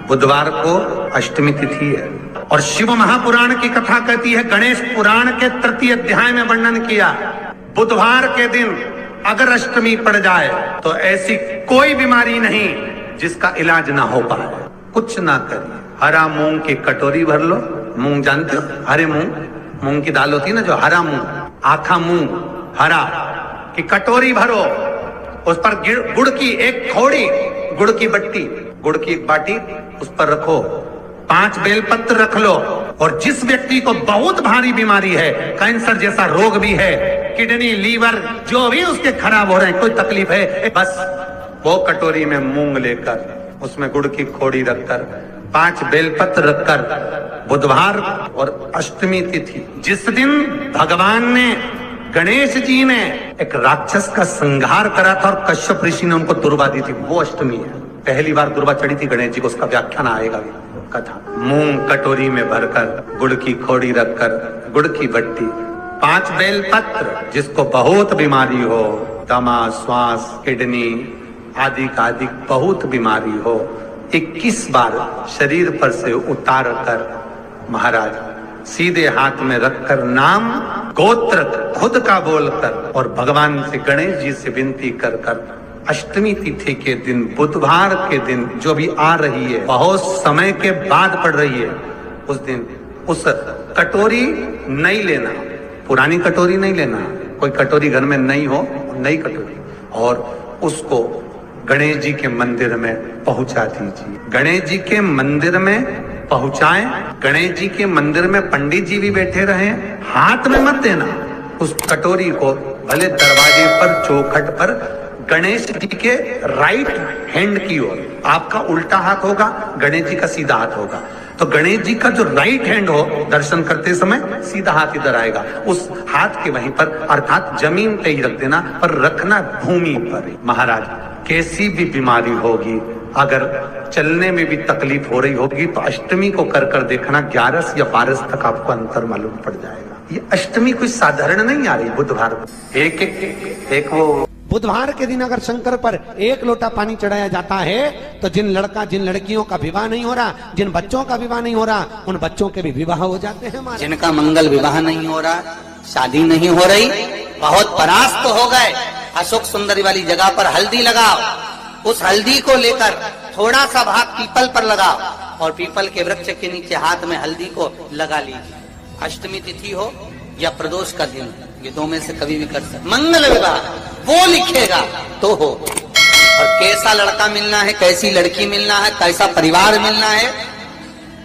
बुधवार को अष्टमी तिथि है और शिव महापुराण की कथा कहती है, गणेश पुराण के तृतीय अध्याय में वर्णन किया, बुधवार के दिन अगर अष्टमी पड़ जाए तो ऐसी कोई बीमारी नहीं जिसका इलाज ना हो पाए। कुछ ना करिए, हरा मूंग की कटोरी भर लो। मूंग जानते हो, हरे मूंग की दाल होती है ना, जो हरा मूंग, आखा मूंग हरा की कटोरी भरो, उस पर गुड़ की एक थोड़ी, गुड़ की बट्टी, गुड़ की एक बाटी उस पर रखो, 5 बेलपत्र रख लो। और जिस व्यक्ति को बहुत भारी बीमारी है, कैंसर जैसा रोग भी है, किडनी लीवर जो भी उसके खराब हो रहे हैं, कोई तकलीफ है, बस वो कटोरी में मूंग लेकर उसमें गुड़ की खोड़ी रखकर 5 बेलपत्र रखकर, बुधवार और अष्टमी तिथि जिस दिन भगवान ने, गणेश जी ने एक राक्षस का संहार करा था और कश्यप ऋषि ने उनको दुर्वा दी थी, वो अष्टमी है। पहली बार दुर्वा चढ़ी थी गणेश जी को, उसका व्याख्यान आएगा कथा। मूंग कटोरी में भरकर, गुड़ की खोड़ी रखकर, गुड़ की बट्टी, 5 बेलपत्र, जिसको बहुत बीमारी हो, दमा, श्वास, किडनी आदि का आदि बहुत बीमारी हो, 21 बार शरीर पर से उतार कर महाराज सीधे हाथ में रखकर नाम गोत्र खुद का बोलकर और भगवान से, गणेश जी से विनती कर कर अष्टमी तिथि के दिन, बुधवार के दिन जो भी आ रही है, बहुत समय के बाद पड़ रही है, उस दिन उस कटोरी नहीं लेना, पुरानी कटोरी नहीं लेना, कोई कटोरी घर में नहीं हो, नई कटोरी, और उसको गणेश जी के मंदिर में पहुंचा दीजिए। गणेश जी के मंदिर में पहुंचाएं, गणेश जी के मंदिर में पंडित जी भी बैठे रहे, हाथ में मत देना उस कटोरी को, भले दरवाजे पर, चौखट पर, गणेश जी के राइट हैंड की ओर, आपका उल्टा हाथ होगा, गणेश जी का सीधा हाथ होगा, तो गणेश जी का जो राइट हैंड हो, दर्शन करते समय सीधा हाथ इधर आएगा, उस हाथ के वहीं पर, अर्थात जमीन पे ही रख देना, पर रखना भूमि पर। महाराज कैसी भी बीमारी होगी, अगर चलने में भी तकलीफ हो रही होगी, तो अष्टमी को कर कर देखना, 11 या 12 तक आपको अंतर मालूम पड़ जाएगा। ये अष्टमी कोई साधारण नहीं आ रही, बुधवार एक वो बुधवार के दिन अगर शंकर पर 1 लोटा पानी चढ़ाया जाता है तो जिन लड़कियों का विवाह नहीं हो रहा, जिन बच्चों का विवाह नहीं हो रहा, उन बच्चों के भी विवाह हो जाते हैं। जिनका मंगल विवाह नहीं हो रहा, शादी नहीं हो रही, बहुत परास्त हो गए, अशोक सुंदरी वाली जगह पर हल्दी लगाओ, उस हल्दी को लेकर थोड़ा सा भाग पीपल पर लगाओ और पीपल के वृक्ष के नीचे हाथ में हल्दी को लगा लीजिए। अष्टमी तिथि हो या प्रदोष का दिन, ये 2 में से कभी भी कर सकते। मंगल विवाह वो लिखेगा तो हो। और कैसा लड़का मिलना है, कैसी लड़की मिलना है, कैसा परिवार मिलना है,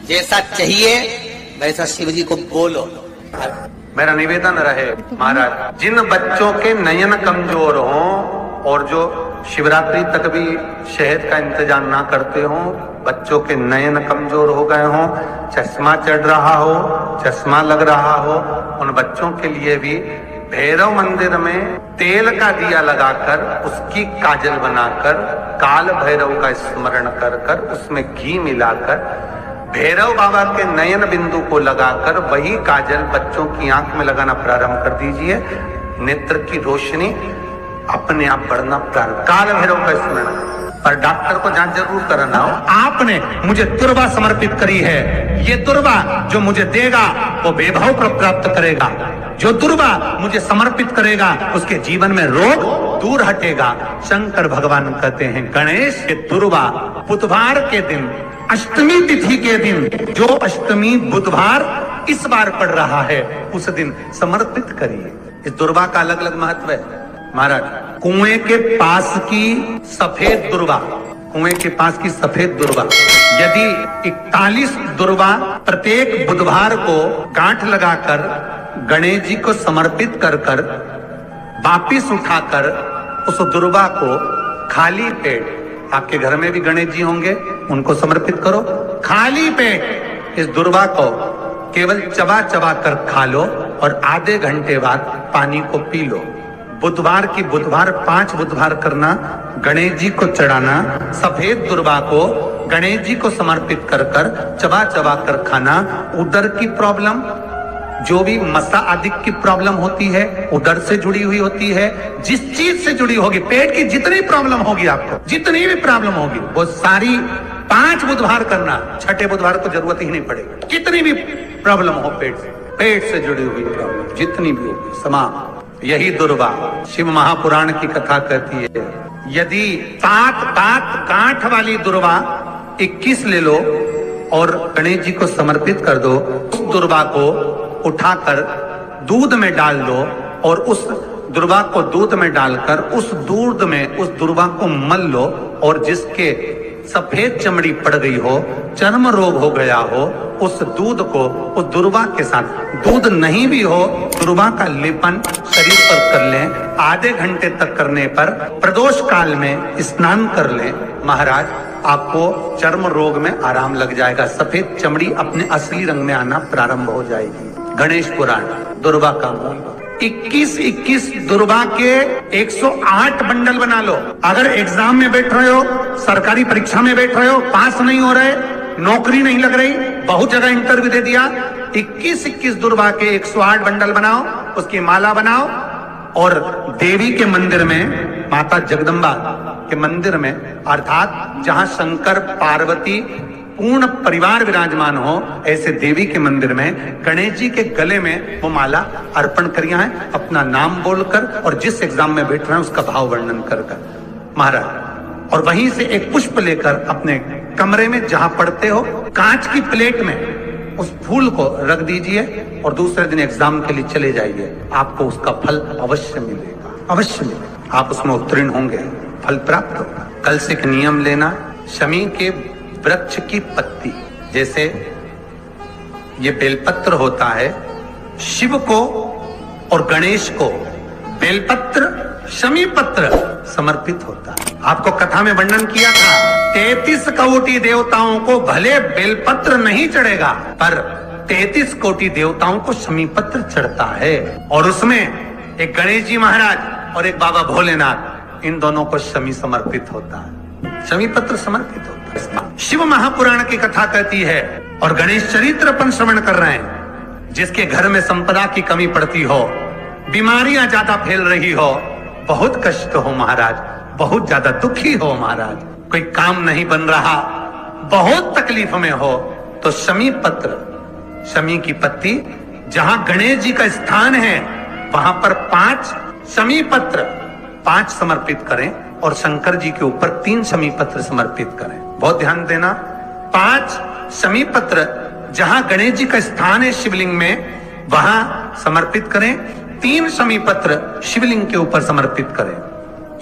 जैसा चाहिए वैसा शिव जी को बोलो। मेरा निवेदन रहे महाराज, जिन बच्चों के नयन कमजोर हों और जो शिवरात्रि तक भी शहद का इंतजाम ना करते हों, बच्चों के नयन कमजोर हो गए हों, चश्मा चढ़ रहा हो, चश्मा लग रहा हो, उन बच्चों के लिए भी भैरव मंदिर में तेल का दिया लगाकर, उसकी काजल बनाकर, काल भैरव का स्मरण कर कर, उसमें घी मिलाकर भैरव बाबा के नयन बिंदु को लगाकर वही काजल बच्चों की आंख में लगाना प्रारंभ कर दीजिए। नेत्र की रोशनी अपने आप बढ़ना प्रारंभ, काल भैरव का स्मरण। पर डॉक्टर को जांच जरूर कराना हो। आपने मुझे दुर्वा समर्पित करी है, ये दुर्वा जो मुझे देगा वो वैभव प्राप्त करेगा, जो दुर्वा मुझे समर्पित करेगा उसके जीवन में रोग दूर हटेगा। शंकर भगवान कहते हैं, गणेश के दुर्वा बुधवार के दिन, अष्टमी तिथि के दिन, जो अष्टमी बुधवार इस बार पड़ रहा है, उस दिन समर्पित करिए। इस दुर्वा का अलग अलग महत्व है महाराज। कुएं के पास की सफेद दुर्वा, कुएं के पास की सफेद दुर्वा, यदि 41 दुर्वा प्रत्येक बुधवार को गांठ लगाकर गणेश जी को समर्पित कर कर वापिस उठाकर उस दुर्वा को खाली पेट, आपके घर में भी गणेश जी होंगे, उनको समर्पित करो, खाली पेट इस दुर्वा को केवल चबा चबा कर खा लो और आधे घंटे बाद पानी को पी लो। बुधवार की बुधवार 5 बुधवार करना, गणेश जी को चढ़ाना, सफेद दुर्वा को गणेश जी को समर्पित कर कर चबा चबा कर खाना। उदर की प्रॉब्लम, जो भी मसा आदि की प्रॉब्लम होती है, उदर से जुड़ी हुई होती है, जिस चीज से जुड़ी होगी, पेट की जितनी प्रॉब्लम होगी, आपको जितनी भी प्रॉब्लम होगी, वो सारी 5 बुधवार करना, छठे बुधवार को जरूरत ही नहीं पड़ेगी। कितनी भी प्रॉब्लम हो पेट से जुड़ी हुई प्रॉब्लम जितनी भी होगी समाप्त। यही दुर्वा शिव महापुराण की कथा कहती है। यदि 7 गांठ वाली दुर्वा 21 ले लो और गणेश जी को समर्पित कर दो, उस दुर्वा को उठाकर दूध में डाल दो और उस दुर्वा को दूध में डालकर उस दूध में उस दुर्वा को मल लो, और जिसके सफेद चमड़ी पड़ गई हो, चर्म रोग हो गया हो, उस दूध को उस दुर्वा के साथ, दूध नहीं भी हो, दुर्वा का लेपन शरीर पर कर लें। आधे घंटे तक करने पर प्रदोष काल में स्नान कर लें, महाराज आपको चर्म रोग में आराम लग जाएगा। सफेद चमड़ी अपने असली रंग में आना प्रारंभ हो जाएगी। गणेश पुराण दुर्वा का मूल 21 दुर्वा के 108 बंडल बना लो। अगर एग्जाम में बैठ रहे हो, सरकारी परीक्षा में बैठ रहे हो, पास नहीं हो रहे, नौकरी नहीं लग रही, बहुत जगह इंटरव्यू दे दिया, 21 दुर्वा के 108 बंडल बनाओ, उसकी माला बनाओ और देवी के मंदिर में, माता जगदम्बा के मंदिर में, अर्थात जहां शंकर पार्वती पूर्ण परिवार विराजमान हो, ऐसे देवी के मंदिर में गणेश जी के गले में वो माला अर्पण करिया है, अपना नाम बोलकर और जिस एग्जाम में बैठ रहे हैं उसका भाव वर्णन कर महाराज, और वहीं से एक पुष्प लेकर अपने कमरे में जहां पढ़ते हो, कांच की प्लेट में उस फूल को रख दीजिए और दूसरे दिन एग्जाम के लिए चले जाइए। आपको उसका फल अवश्य मिलेगा, अवश्य मिलेगा। आप उसमें उत्तीर्ण होंगे, फल प्राप्त होगा। कल से एक नियम लेना, शमी के वृक्ष की पत्ती, जैसे ये बेलपत्र होता है, शिव को और गणेश को बेलपत्र, शमी पत्र समर्पित होता है। आपको कथा में वर्णन किया था, 33 कोटि देवताओं को भले बेलपत्र नहीं चढ़ेगा, पर 33 कोटि देवताओं को शमी पत्र चढ़ता है। और उसमें एक गणेश जी महाराज और एक बाबा भोलेनाथ, इन दोनों को शमी समर्पित होता है, शमी पत्र समर्पित होता है। शिव महापुराण की कथा कहती है और गणेश चरित्र अपन श्रवण कर रहे हैं। जिसके घर में संपदा की कमी पड़ती हो, बीमारियां ज्यादा फैल रही हो, बहुत कष्ट हो महाराज, बहुत ज्यादा दुखी हो महाराज, कोई काम नहीं बन रहा, बहुत तकलीफ में हो, तो शमी पत्र, शमी की पत्ती, जहां गणेश जी का स्थान है वहां पर 5 शमी पत्र 5 समर्पित करें और शंकर जी के ऊपर 3 शमी पत्र समर्पित करें। बहुत ध्यान देना, 5 शमी पत्र जहां गणेश जी का स्थान है शिवलिंग में, वहां समर्पित करें। 3 शमी पत्र शिवलिंग के ऊपर समर्पित करें।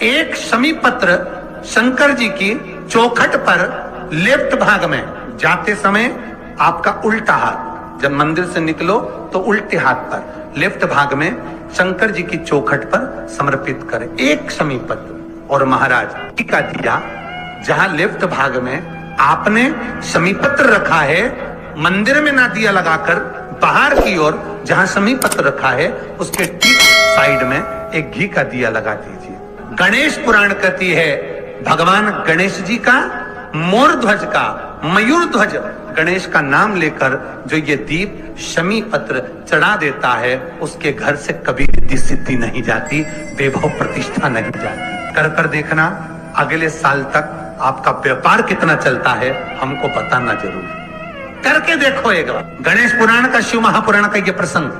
1 शमी पत्र शंकर जी की चौखट पर लेफ्ट भाग में, जाते समय आपका उल्टा हाथ, जब मंदिर से निकलो तो उल्टे हाथ पर लेफ्ट भाग में शंकर जी की चौखट पर समर्पित करें 1 शमी पत्र। और महाराज टीका दिया, जहां लेफ्ट भाग में आपने शमी पत्र रखा है, मंदिर में ना दिया लगाकर बाहर की ओर जहां शमी पत्र रखा है उसके ठीक साइड में एक घी का दिया लगा दीजिए। गणेश पुराण कहती है भगवान गणेश जी का, मोर ध्वज का, मयूर ध्वज गणेश का नाम लेकर जो ये दीप शमी पत्र चढ़ा देता है, उसके घर से कभी रिद्धि सिद्धि नहीं जाती, वैभव प्रतिष्ठा नहीं जाती। कर कर देखना, अगले साल तक आपका व्यापार कितना चलता है हमको बताना जरूर, करके देखो एक बार। गणेश पुराण का, शिव महापुराण का ये प्रसंग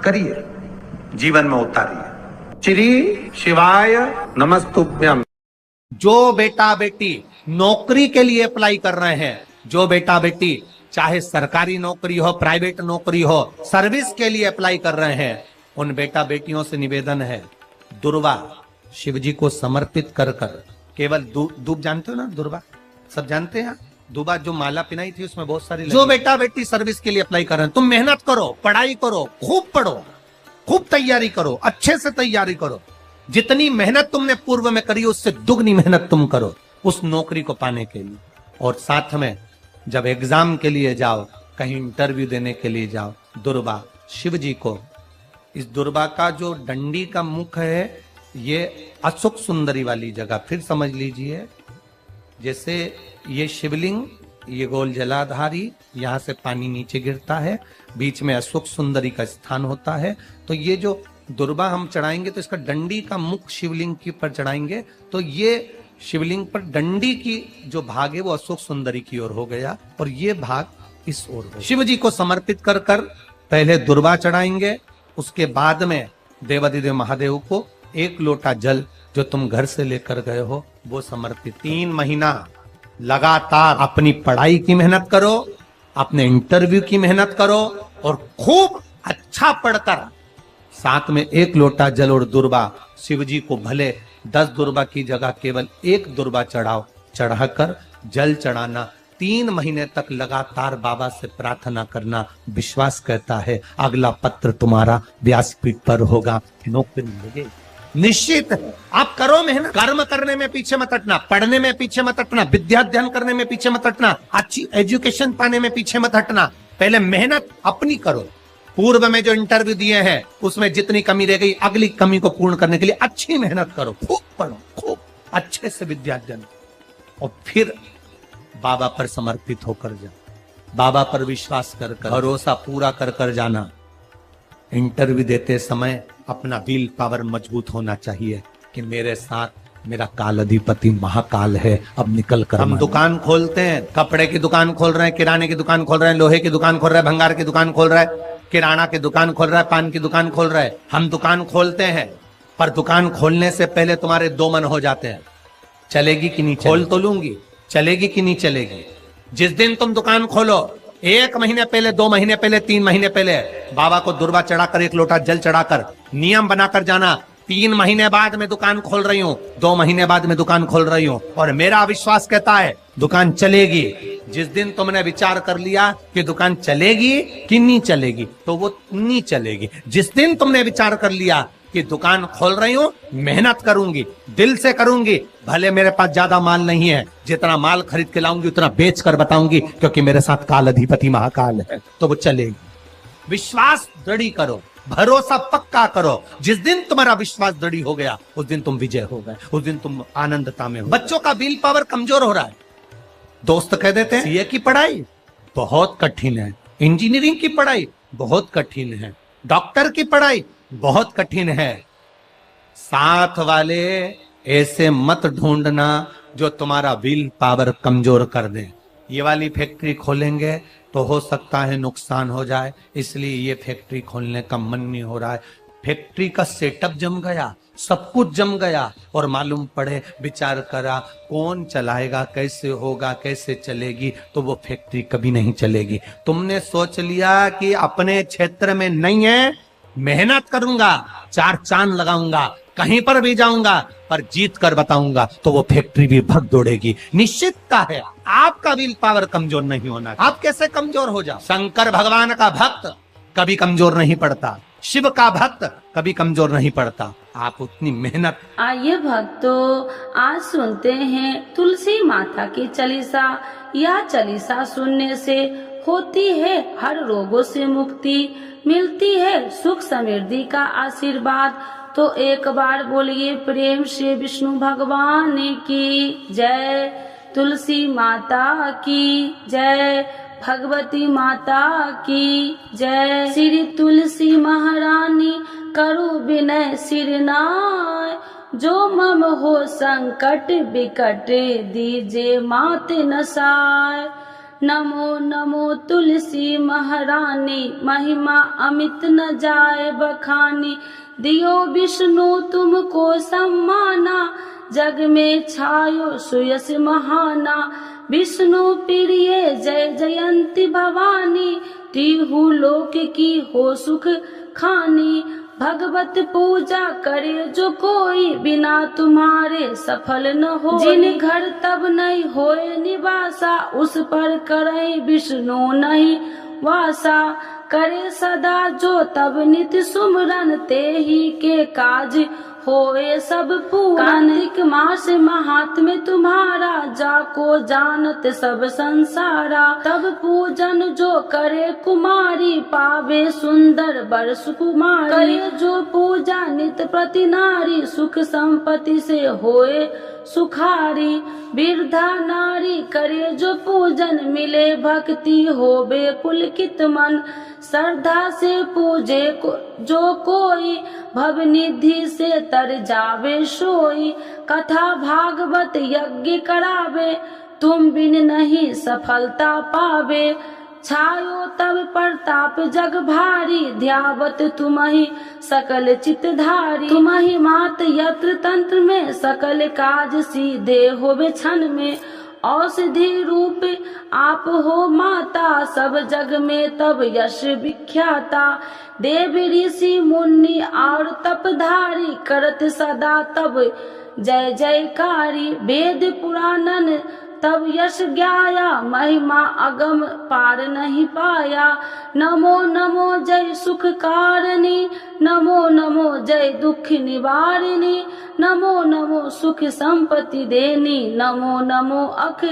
करिए, जीवन में उतारिए। श्री शिवाय नमस्तुभ्यम। जो बेटा बेटी नौकरी के लिए अप्लाई कर रहे हैं, जो बेटा बेटी चाहे सरकारी नौकरी हो, प्राइवेट नौकरी हो, सर्विस के लिए अप्लाई कर रहे हैं, उन बेटा बेटियों से निवेदन है, दुर्वा शिव जी को समर्पित कर कर, केवल दूब जानते हो ना, दुर्वा सब जानते हैं, दुबा जो माला पिनाई थी उसमें बहुत सारी, जो बेटा बेटी सर्विस के लिए अप्लाई कर रहे हैं, तुम मेहनत करो, पढ़ाई करो, खूब पढ़ो, खूब तैयारी करो, अच्छे से तैयारी करो, जितनी मेहनत तुमने पूर्व में करी उससे दुगनी मेहनत तुम करो उस नौकरी को पाने के लिए। और साथ में जब एग्जाम के लिए जाओ, कहीं इंटरव्यू देने के लिए जाओ, दुर्वा शिव जी को, इस दुर्वा का जो डंडी का मुख है ये अशोक सुंदरी वाली जगह, फिर समझ लीजिए जैसे ये शिवलिंग ये गोल जलाधारी, यहाँ से पानी नीचे गिरता है, बीच में अशोक सुंदरी का स्थान होता है। तो ये जो दुर्बा हम चढ़ाएंगे तो इसका डंडी का मुख शिवलिंग के ऊपर चढ़ाएंगे, तो ये शिवलिंग पर डंडी की जो भाग है वो अशोक सुंदरी की ओर हो गया और ये भाग इस ओर हो। शिव जी को समर्पित कर कर पहले दुर्बा चढ़ाएंगे, उसके बाद में देवाधिदेव महादेव को 1 लोटा जल जो तुम घर से लेकर गए हो वो समर्पित। 3 महीना लगातार अपनी पढ़ाई की मेहनत करो, अपने इंटरव्यू की मेहनत करो और खूब अच्छा पढ़कर साथ में 1 लोटा जल और दुर्बा शिव जी को भले 10 दुर्बा की जगह केवल 1 दुर्बा चढ़ाओ, चढ़ाकर जल चढ़ाना। 3 महीने तक लगातार बाबा से प्रार्थना करना। विश्वास कहता है अगला पत्र तुम्हारा व्यासपीठ पर होगा, नौकरी मिलेगी निश्चित है। आप करो मेहनत, कर्म करने में पीछे मत हटना, पढ़ने में पीछे मत हटना, विद्या अध्ययन करने में पीछे मत हटना, अच्छी एजुकेशन पाने में पीछे मत हटना। पहले मेहनत अपनी करो। पूर्व में जो इंटरव्यू दिए हैं उसमें जितनी कमी रह गई अगली कमी को पूर्ण करने के लिए अच्छी मेहनत करो, खूब पढ़ो, खूब अच्छे से विद्या अध्ययन और फिर बाबा पर समर्पित होकर जा, बाबा पर विश्वास कर भरोसा पूरा कर कर जाना। इंटरव्यू देते समय अपना विल पावर मजबूत होना चाहिए कि मेरे साथ मेरा काल अधिपति महाकाल है, अब निकल कर। हम दुकान खोलते हैं, कपड़े की दुकान खोल रहे हैं, किराने की दुकान खोल रहे हैं, लोहे की दुकान खोल रहे हैं, भंगार की दुकान खोल रहे हैं, किराना की दुकान खोल रहा है, पान की दुकान खोल रहा है। हम दुकान खोलते हैं पर दुकान खोलने से पहले तुम्हारे 2 मन हो जाते हैं, चलेगी कि नहीं, खोल तो लूंगी, चलेगी कि नहीं चलेगी। जिस दिन तुम दुकान खोलो 1 महीने पहले, 2 महीने पहले, 3 महीने पहले बाबा को दुर्बा चढ़ाकर 1 लोटा जल चढ़ाकर नियम बनाकर जाना। 3 महीने बाद मैं दुकान खोल रही हूँ, 2 महीने बाद मैं दुकान खोल रही हूँ और मेरा विश्वास कहता है दुकान चलेगी। जिस दिन तुमने विचार कर लिया कि दुकान चलेगी कि नहीं चलेगी तो वो नहीं चलेगी। जिस दिन तुमने विचार कर लिया कि दुकान खोल रही हूँ, मेहनत करूंगी, दिल से करूंगी, भले मेरे पास ज्यादा माल नहीं है, जितना माल खरीद के लाऊंगी उतना बेच कर बताऊंगी क्योंकि मेरे साथ काल अधिपति महाकाल है, तो वो चलेगी। विश्वास दृढ़ करो, भरोसा पक्का करो। जिस दिन तुम्हारा विश्वास दृढ़ हो गया उस दिन तुम विजय हो गए, उस दिन तुम आनंदता में हो। बच्चों का विल पावर कमजोर हो रहा है, दोस्त कह देते हैं सीए की पढ़ाई बहुत कठिन है, इंजीनियरिंग की पढ़ाई बहुत कठिन है, डॉक्टर की पढ़ाई बहुत कठिन है। साथ वाले ऐसे मत ढूंढना जो तुम्हारा विल पावर कमजोर कर दे। ये वाली फैक्ट्री खोलेंगे तो हो सकता है नुकसान हो जाए, इसलिए ये फैक्ट्री खोलने का मन नहीं हो रहा है। फैक्ट्री का सेटअप जम गया, सब कुछ जम गया और मालूम पड़े, विचार करा कौन चलाएगा, कैसे होगा, कैसे चलेगी, तो वो फैक्ट्री कभी नहीं चलेगी। तुमने सोच लिया कि अपने क्षेत्र में नहीं है, मेहनत करूंगा, 4 चांद लगाऊंगा, कहीं पर भी जाऊंगा पर जीत कर बताऊंगा, तो वो फैक्ट्री भी भग दौड़ेगी। निश्चितता है आपका विल पावर कमजोर नहीं होना। आप कैसे कमजोर हो जाओ? शंकर भगवान का भक्त कभी कमजोर नहीं पड़ता, शिव का भक्त कभी कमजोर नहीं पड़ता। आप उतनी मेहनत। आइए भक्तों, आज सुनते हैं तुलसी माता की चालीसा। यह चालीसा सुनने से होती है हर रोगों से मुक्ति, मिलती है सुख समृद्धि का आशीर्वाद। तो एक बार बोलिए प्रेम से विष्णु भगवान की जय, तुलसी माता की जय, भगवती माता की जय। श्री तुलसी महारानी करु विनय सिरनाय, जो मम हो संकट विकट दीजे मात नसाय। नमो नमो तुलसी महारानी, महिमा अमित न जाए बखानी। दियो विष्णु तुमको सम्माना, जग में छायो सुयस महाना। विष्णु प्रिय जय जयंती भवानी, तिहु लोक की हो सुख खानी। भगवत पूजा करे जो कोई, बिना तुम्हारे सफल न हो। जिन घर तब नहीं होए निवासा, उस पर करे विष्णु नहीं वासा। करे सदा जो तब नित सुमरन, ते ही के काज होए सब पूर्ण। कार्तिक मास महात्म्य तुम्हारा, जाको जानत सब संसारा। तब पूजन जो करे कुमारी, पावे सुंदर वर सुकुमारी। करे जो पूजा नित प्रति नारी, सुख संपत्ति से होए सुखारी। वृद्धा नारी करे जो पूजन, मिले भक्ति होबे पुलकित मन। श्रद्धा से पूजे जो कोई, भव निधि से तर जावे सोई। कथा भागवत यज्ञ करावे, तुम बिन नहीं सफलता पावे। छायो तब प्रताप जग भारी, ध्यावत तुम्हि सकल चितधारी। तुम्हि मात यत्र तंत्र में, सकल काज सीधे होवे क्षण में। औषधि रूप आप हो माता, सब जग में तब यश विख्याता। देव ऋषि मुनि और तपधारी, करत सदा तब जय जयकारी। वेद पुराणन तब यश ज्ञाया, महिमा अगम पार नहीं पाया। नमो नमो जय सुख कारिणी, नमो नमो जय दुख निवारिणी। नमो नमो सुख संपत्ति देनी, नमो नमो अख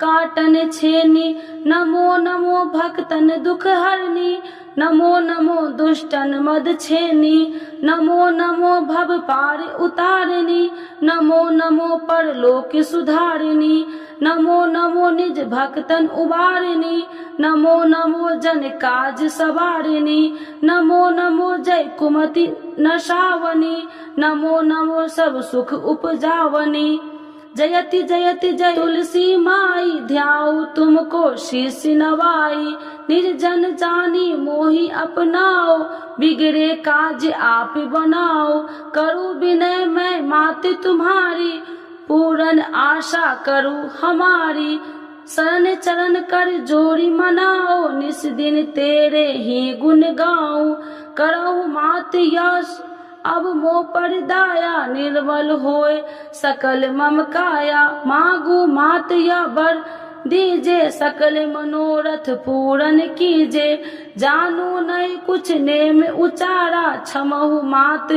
काटन छेनी। नमो नमो भक्तन दुख हरनी, नमो नमो दुष्टन मद छेनी। नमो नमो भव पार उतारिणी, नमो नमो परलोक सुधारिणी। नमो नमो निज भक्तन उबारिणी, नमो नमो जन काज सवारिणी। नमो नमो जय कुमति नशावनी, नमो नमो सब सुख उपजावनी। जयति जयति जय तुलसी माई, ध्याऊ तुमको शीश नवाई। निर्जन जानी मोहि अपनाओ, बिगड़े काज आप बनाओ। करूँ विनय मैं मात तुम्हारी, पूर्ण आशा करूँ हमारी। शरण चरण कर जोड़ी मनाओ, निस दिन तेरे ही गुण गाऊं। करहु मात यश अब मोह पर दाया, निर्मल होए सकल मम काया। मांगू मात या वर दीजे, सकल मनोरथ पूर्ण कीजे। जानू नहीं कुछ नेम उचारा, क्षमहु मात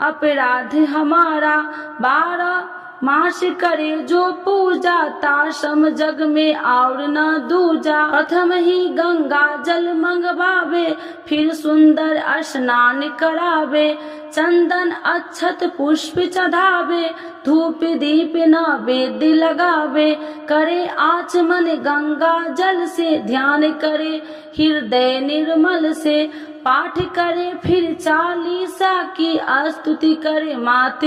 अपराध हमारा। 12 मास करे जो पूजा, ताशम जग में और न दूजा। प्रथम ही गंगा जल मंगवावे, फिर सुंदर स्नान करावे। चंदन अक्षत पुष्प चढ़ावे, धूप दीप नैवेद्य लगावे। करे आचमन गंगा जल से, ध्यान करे हृदय निर्मल से। पाठ करे फिर 40 की, स्तुति करे मात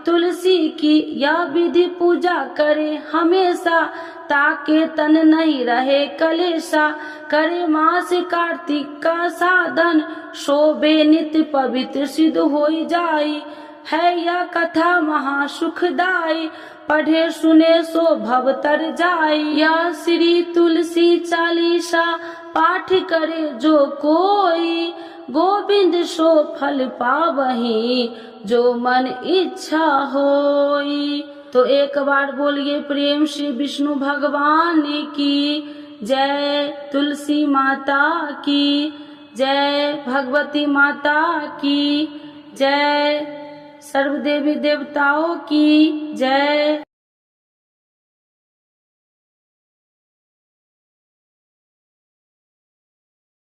तुलसी की। यह विधि पूजा करे हमेशा, ताके तन नहीं रहे कलेशा। करे मास कार्तिक का साधन, शोभे नित्य पवित्र सिद्ध होई जाई। है यह कथा महा सुखदाई, पढ़े सुने सो भव तर जाई। यह श्री तुलसी चालीसा, पाठ करे जो कोई। गोविंद सो फल पावही, जो मन इच्छा होई। तो एक बार बोलिए प्रेम श्री विष्णु भगवान की जय। तुलसी माता की जय, भगवती माता की जय, सर्वदेवी देवताओं की जय।